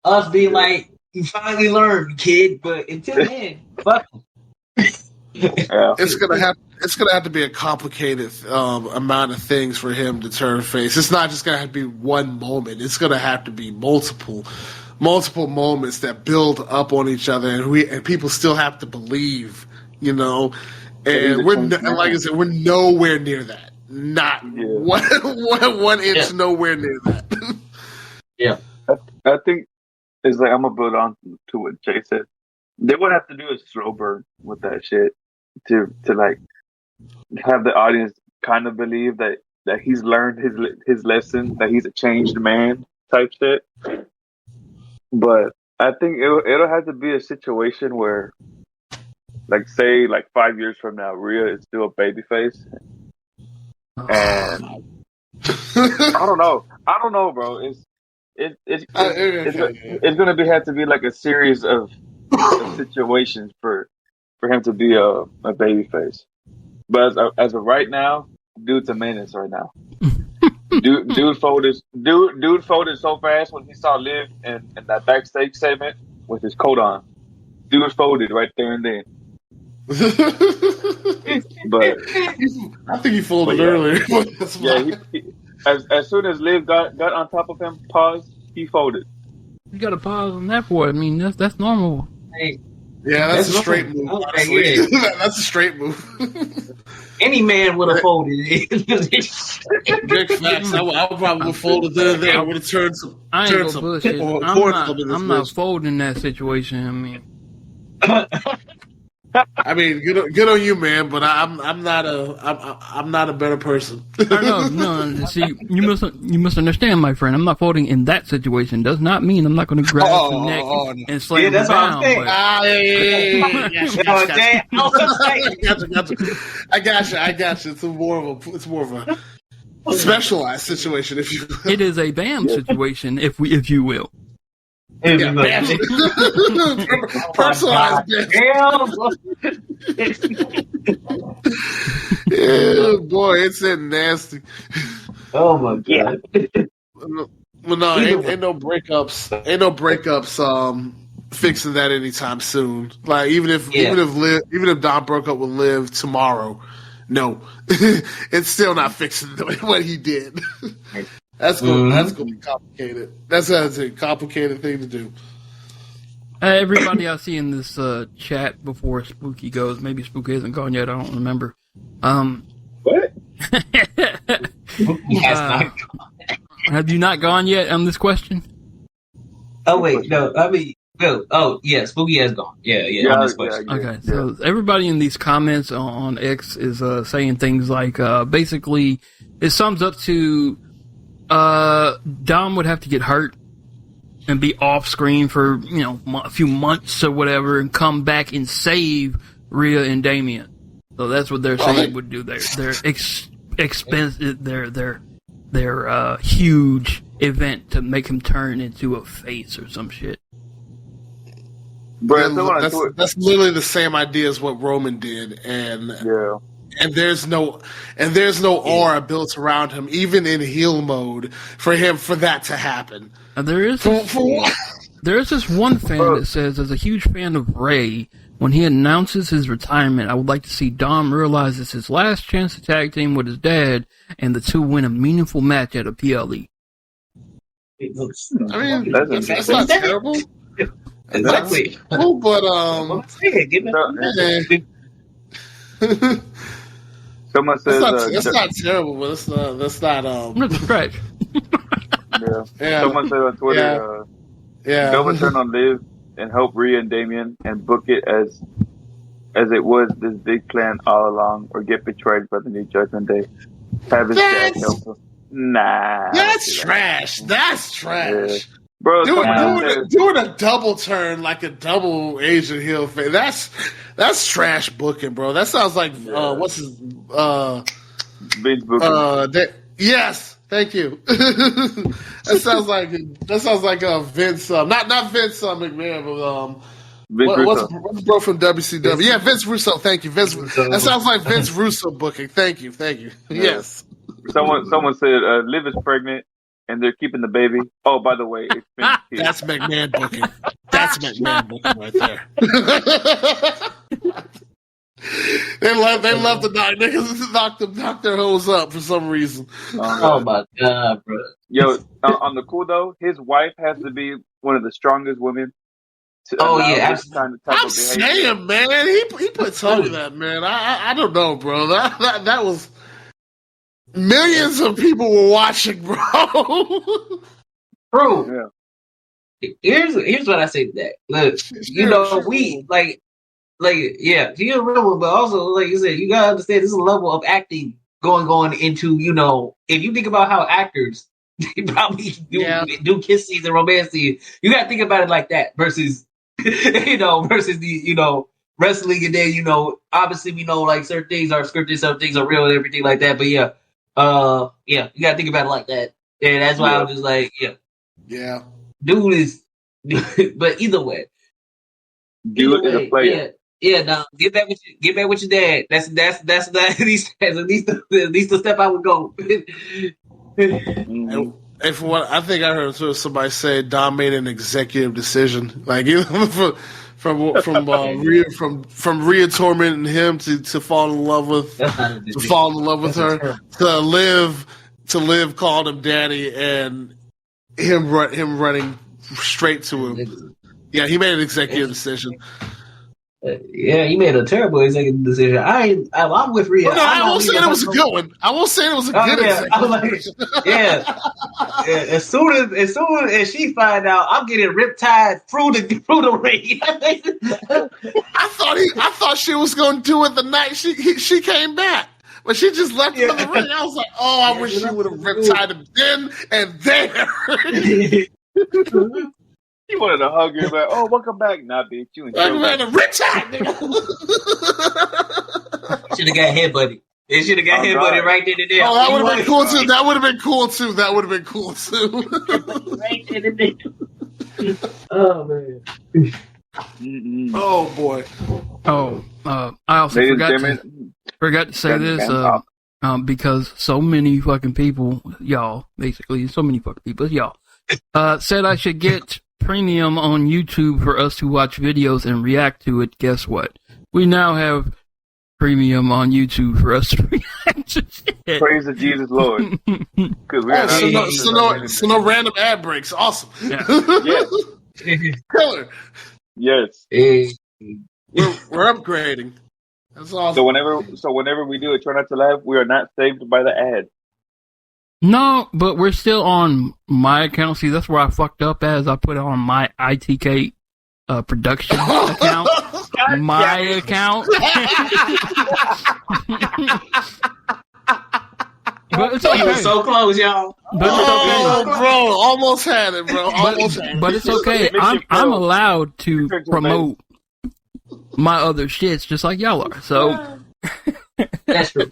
Speaker 5: us being like, you finally learned, kid. But until then, fuck him.
Speaker 2: Yeah.
Speaker 4: It's gonna have to be a complicated amount of things for him to turn face. It's not just gonna have to be one moment. It's gonna have to be multiple moments that build up on each other, and people still have to believe, And like I said, we're nowhere near that. Not one inch nowhere near that.
Speaker 5: Yeah,
Speaker 2: I think it's like I'm gonna build on to what Jay said. They would have to do a slow burn with that shit to like have the audience kind of believe that he's learned his lesson, that he's a changed man type shit. But I think it'll have to be a situation where, like, say, like 5 years from now, Rhea is still a babyface, and I don't know, bro. It's gonna have to be like a series of situations for him to be a babyface. But as of right now, dude's a menace right now. Dude folded so fast when he saw Liv in that backstage segment with his coat on. Dude folded right there and then. But
Speaker 4: I think he folded earlier.
Speaker 2: As soon as Liv got on top of him, he folded.
Speaker 1: You got to pause on that for it. I mean, that's normal.
Speaker 5: Hey,
Speaker 4: yeah, that's a straight move.
Speaker 5: Okay,
Speaker 4: That's a straight move.
Speaker 5: Any man would have folded.
Speaker 4: Big facts. I would probably have folded there. I would have turned some.
Speaker 1: I ain't gonna bullshit. I'm not folding in that situation.
Speaker 4: I mean, good on you, man. But I'm not a better person.
Speaker 1: No. See, you must understand, my friend. I'm not folding in that situation. Does not mean I'm not going to grab the neck and slam him down.
Speaker 4: I got you. It's more of a specialized situation, if you will.
Speaker 1: It is a BAM situation, if you will.
Speaker 4: Personalized. Yeah, boy, it's that nasty.
Speaker 5: Oh my god.
Speaker 4: Well, no, ain't no breakups. Ain't no breakups. Fixing that anytime soon. Like even if Dom broke up with Liv tomorrow, no, it's still not fixing what he did. That's gonna be complicated. That's a complicated thing to do.
Speaker 1: Everybody I see in this chat before Spooky goes, maybe Spooky hasn't gone yet. I don't remember.
Speaker 2: What?
Speaker 1: Have you not gone yet on this question?
Speaker 5: Oh wait, no. I mean, go. Oh yeah, Spooky has gone. Yeah. On this question.
Speaker 1: Okay, so everybody in these comments on X is saying things like basically it sums up to Dom would have to get hurt and be off screen for a few months or whatever, and come back and save Rhea and Damien. So that's what they're saying would do their expensive their huge event to make him turn into a face or some shit.
Speaker 4: But that's literally the same idea as what Roman did, and there's no aura built around him, even in heel mode, for that to happen.
Speaker 1: There is this one fan that says, as a huge fan of Ray, when he announces his retirement, I would like to see Dom realize it's his last chance to tag team with his dad, and the two win a meaningful match at a PLE.
Speaker 4: I mean, that's not terrible.
Speaker 5: Exactly.
Speaker 4: Cool, but
Speaker 2: someone says
Speaker 4: that's not terrible, but that's not
Speaker 1: It's a stretch.
Speaker 2: Yeah. Someone said on Twitter, don't turn on Liv and help Rhea and Damien and book it as it was this big plan all along, or get betrayed by the New Judgment Day. Have his dad help him. Nah.
Speaker 4: That's trash. That's trash.
Speaker 2: Yeah. Bro,
Speaker 4: doing a double turn like a double Asian heel face. That's trash booking, bro. That sounds like what's his
Speaker 2: Vince booking.
Speaker 4: Yes, thank you. that sounds like Vince. Not Vince McMahon, What's the bro from WCW? Yeah, Vince Russo. Thank you, Vince. That sounds like Vince Russo booking. Thank you. Yes.
Speaker 2: Someone said Liv is pregnant and they're keeping the baby. Oh, by the way, it's been
Speaker 4: that's McMahon booking. That's McMahon booking right there. They love the niggas knock their hoes up for some reason.
Speaker 5: Oh my god, bro.
Speaker 2: Yo, on the cool though, his wife has to be one of the strongest women.
Speaker 4: I'm saying, man, he put Tony that, man. I don't know, bro. That was millions of people were watching, bro.
Speaker 5: Bro, yeah. Here's what I say to that. Look, we like, yeah, she's a real one, but also, like you said, you gotta understand this is a level of acting going into, if you think about how actors they probably do kiss scenes and romance scenes, you gotta think about it like that versus versus the wrestling, and then obviously we know like certain things are scripted, some things are real and everything like that. But you gotta think about it like that. And that's why I'm just like, dude is but either way.
Speaker 2: Dude is a player.
Speaker 5: Yeah, no, get back with your dad. That's at least the step I would go.
Speaker 4: And for what I think I heard somebody say, Dom made an executive decision, like from Rhea tormenting him to fall in love with her, to Liv called him daddy, and him running straight to him. Yeah, he made an executive decision.
Speaker 5: He made a terrible executive decision. I'm with Rhea.
Speaker 4: Well, no, I won't say it was a good one. I won't say it was a good executive decision.
Speaker 5: As soon as she find out, I'm getting riptide through the ring.
Speaker 4: I thought she was going to do it the night she came back. But she just left him in the ring. I was like, I wish she would have riptide him then and there.
Speaker 2: He wanted to hug her, like, welcome back. Nah, bitch, you ain't
Speaker 4: riptide, nigga.
Speaker 5: Should have got headbutted. They should have got headbutted right then and there.
Speaker 4: Oh, that would have been cool too. That would have been cool too.
Speaker 5: Right then and there. Oh man.
Speaker 4: Oh boy.
Speaker 1: I also forgot to say this because so many fucking people, y'all, said I should get premium on YouTube for us to watch videos and react to it. Guess what? We now have premium on YouTube for us to react to shit.
Speaker 2: Praise the Jesus Lord.
Speaker 4: So no random ad breaks. Awesome.
Speaker 2: Yeah.
Speaker 4: Killer.
Speaker 2: Yes.
Speaker 4: We're upgrading. That's awesome.
Speaker 2: So whenever we do it, try not to laugh. We are not saved by the ad.
Speaker 1: No, but we're still on my account. See, that's where I fucked up as I put it on my ITK production account. My account. But it's okay.
Speaker 5: You were so close, y'all.
Speaker 1: But it's okay.
Speaker 4: Bro, almost had it, bro.
Speaker 1: But it's okay. I'm allowed to promote my other shits just like y'all are. So
Speaker 5: that's true.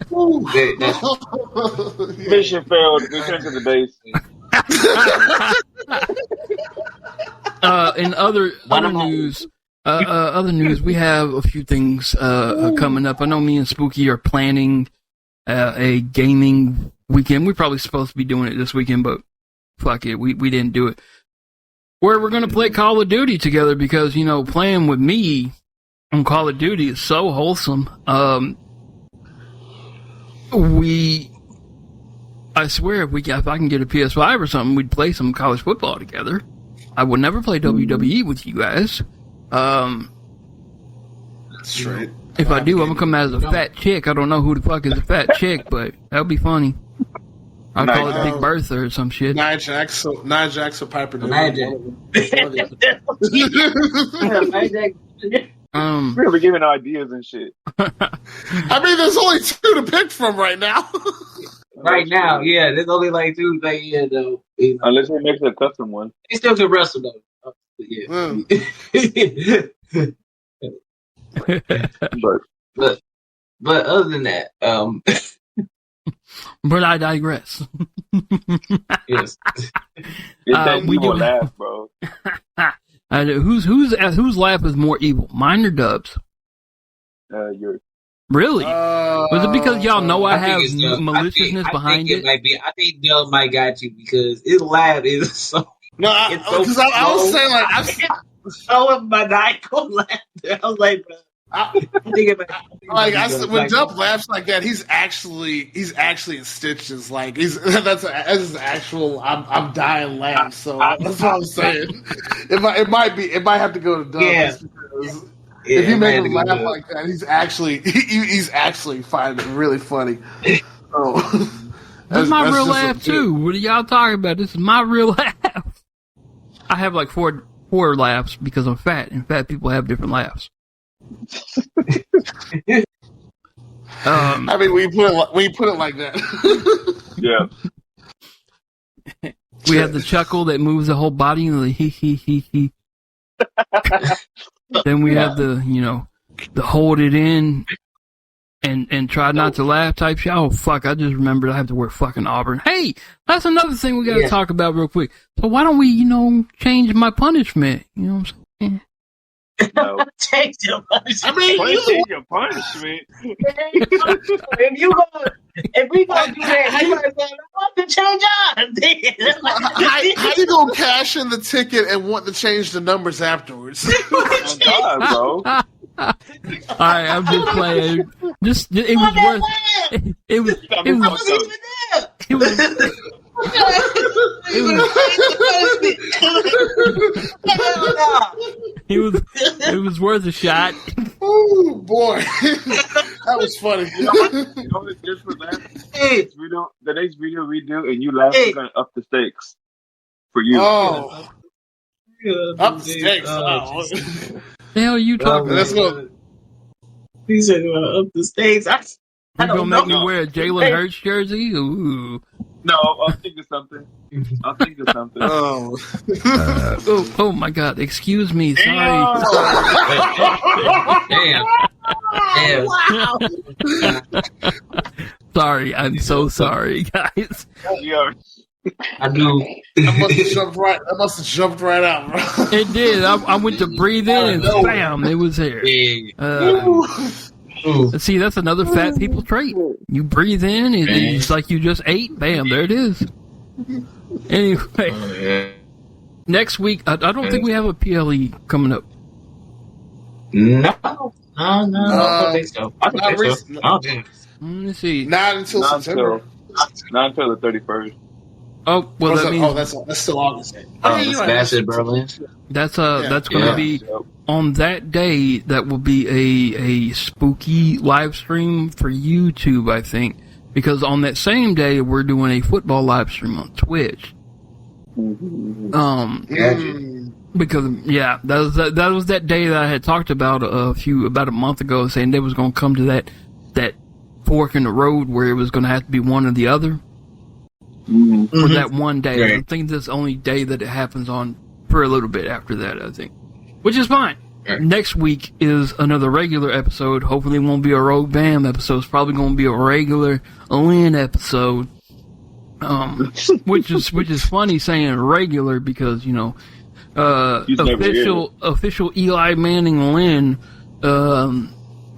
Speaker 5: That's
Speaker 2: true. Mission failed. Return to the base.
Speaker 1: In other news, we have a few things coming up. I know me and Spooky are planning a gaming weekend. We're probably supposed to be doing it this weekend, but fuck it, we didn't do it. Where we're gonna play Call of Duty together because playing with me on Call of Duty is so wholesome. I swear, if I can get a PS5 or something, we'd play some college football together. I would never play WWE with you guys.
Speaker 4: That's right.
Speaker 1: If I do, I'm gonna come as a fat chick. I don't know who the fuck is a fat chick, but that'll be funny. I'll call it Big Bertha or some shit.
Speaker 4: Nia Jax or Piper.
Speaker 2: Really giving ideas and shit.
Speaker 4: I mean, there's only 2 to pick from right now.
Speaker 5: Right now, yeah, there's only like 2. Like, yeah, though.
Speaker 2: Unless we make it a custom one.
Speaker 5: He still can wrestle though. Yeah. But other than that,
Speaker 1: but I digress.
Speaker 5: Yes.
Speaker 2: We do laugh, bro.
Speaker 1: Whose laugh is more evil, mine or Dub's?
Speaker 2: Yours.
Speaker 1: Really? Was it because y'all know I have maliciousness behind it?
Speaker 5: I think Dub might got you because his laugh is so.
Speaker 4: No, because I was saying like
Speaker 5: so maniacal laughter. I was like, bro.
Speaker 4: When Dub laughs like that, he's actually in stitches. Like that's an actual I'm dying laugh. So that's what I'm saying. It might have to go to Dub.
Speaker 5: Yeah.
Speaker 4: If you make him laugh like that, he's actually finding it really funny. So
Speaker 1: this is my real laugh too. What are y'all talking about? This is my real laugh. I have like four laughs because I'm fat, and fat people have different laughs.
Speaker 4: I mean, when you put it like that,
Speaker 2: yeah.
Speaker 1: We have the chuckle that moves the whole body, and the he. Then we have the hold it in and try not to laugh type shit. Oh fuck! I just remembered I have to wear fucking Auburn. Hey, that's another thing we got to talk about real quick. So why don't we change my punishment? You know what I'm saying?
Speaker 2: No.
Speaker 5: Change your punishment.
Speaker 2: I mean, change your punishment.
Speaker 5: If we gonna do that, you might say, I want to change ours.
Speaker 4: How you gonna cash in the ticket and want to change the numbers afterwards?
Speaker 2: Oh God, bro.
Speaker 1: All right, I'm just playing. It was worth. It was worth a shot.
Speaker 4: Oh boy, that was funny.
Speaker 2: You know what's good for that? The next video we do, and you laugh, we're gonna up the stakes for you.
Speaker 4: Oh, up the stakes.
Speaker 1: The hell are you talking about?
Speaker 4: Let's go.
Speaker 5: He said, up the stakes.
Speaker 1: You gonna make me wear a Jalen Hurts jersey? Ooh.
Speaker 2: No, I'll think of something.
Speaker 1: Oh my God! Excuse me. Sorry.
Speaker 5: Damn.
Speaker 4: Wow.
Speaker 1: Sorry. I'm so sorry, guys.
Speaker 2: Yeah.
Speaker 5: I do.
Speaker 4: That must have jumped right out, bro.
Speaker 1: It did. I went to breathe in and bam, it was here. See, that's another fat people trait. You breathe in, it's like you just ate. Bam, there it is. Anyway, next week, I don't think we have a PLE coming up.
Speaker 5: No, I don't think so.
Speaker 1: Let me see.
Speaker 4: Not until September.
Speaker 2: Not until the 31st.
Speaker 1: Oh, well, that means...
Speaker 4: that's still August.
Speaker 5: That's Bassett Berlin.
Speaker 1: That's going to be... On that day, that will be a spooky live stream for YouTube, I think. Because on that same day, we're doing a football live stream on Twitch. Because, that was that day that I had talked about about a month ago, saying they was going to come to that fork in the road where it was going to have to be one or the other. For that one day. Right. I think that's the only day that it happens on for a little bit after that, I think. Which is fine. Right. Next week is another regular episode. Hopefully it won't be a Rogue Bam episode. It's probably going to be a regular Lynn episode. Which is funny saying regular because, official Eli Manning Lynn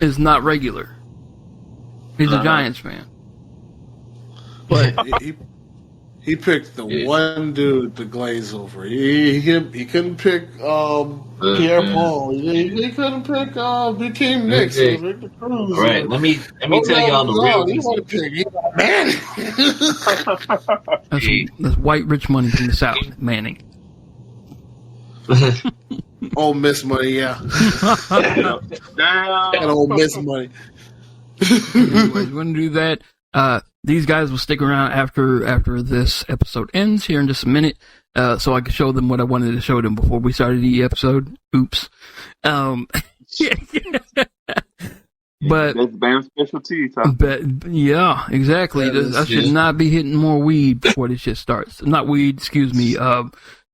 Speaker 1: is not regular. He's a Giants fan.
Speaker 4: But he picked the one dude to glaze over. He couldn't pick Pierre Paul. He couldn't pick Hakeem Nicks.
Speaker 5: All right, let me tell y'all the real
Speaker 1: reason. That's white rich money from the South, Manning.
Speaker 4: Ole Miss money, yeah. That Ole Miss money.
Speaker 1: Anyways, we're gonna do that. These guys will stick around after this episode ends here in just a minute, so I can show them what I wanted to show them before we started the episode. Oops. But
Speaker 2: that's Bam's specialty.
Speaker 1: Yeah, exactly. I should not be hitting more weed before this shit starts. Not weed, excuse me.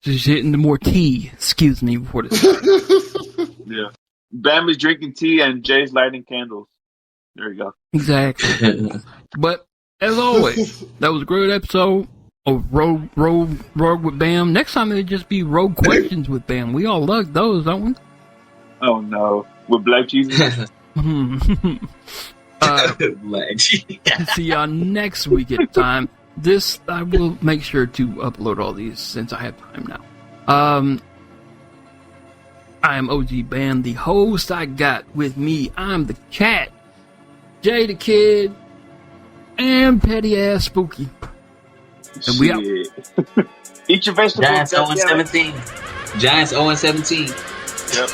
Speaker 1: Just hitting the more tea, excuse me, before this starts.
Speaker 2: Yeah. Bam is drinking tea and Jay's lighting candles. There you go.
Speaker 1: Exactly. But as always, that was a great episode. Oh, rogue with Bam. Next time it'll just be rogue questions with Bam. We all love those, don't we?
Speaker 2: Oh no, with Black Jesus.
Speaker 5: Black Jesus.
Speaker 1: See y'all next week at time. This I will make sure to upload all these since I have time now. I am OG Bam, the host. I got with me, I'm the cat, Jay the Kid, and Petty Ass Spooky. And we out.
Speaker 2: Eat your vegetables.
Speaker 5: Giants 0-17. Giants 0-17.
Speaker 2: Yep.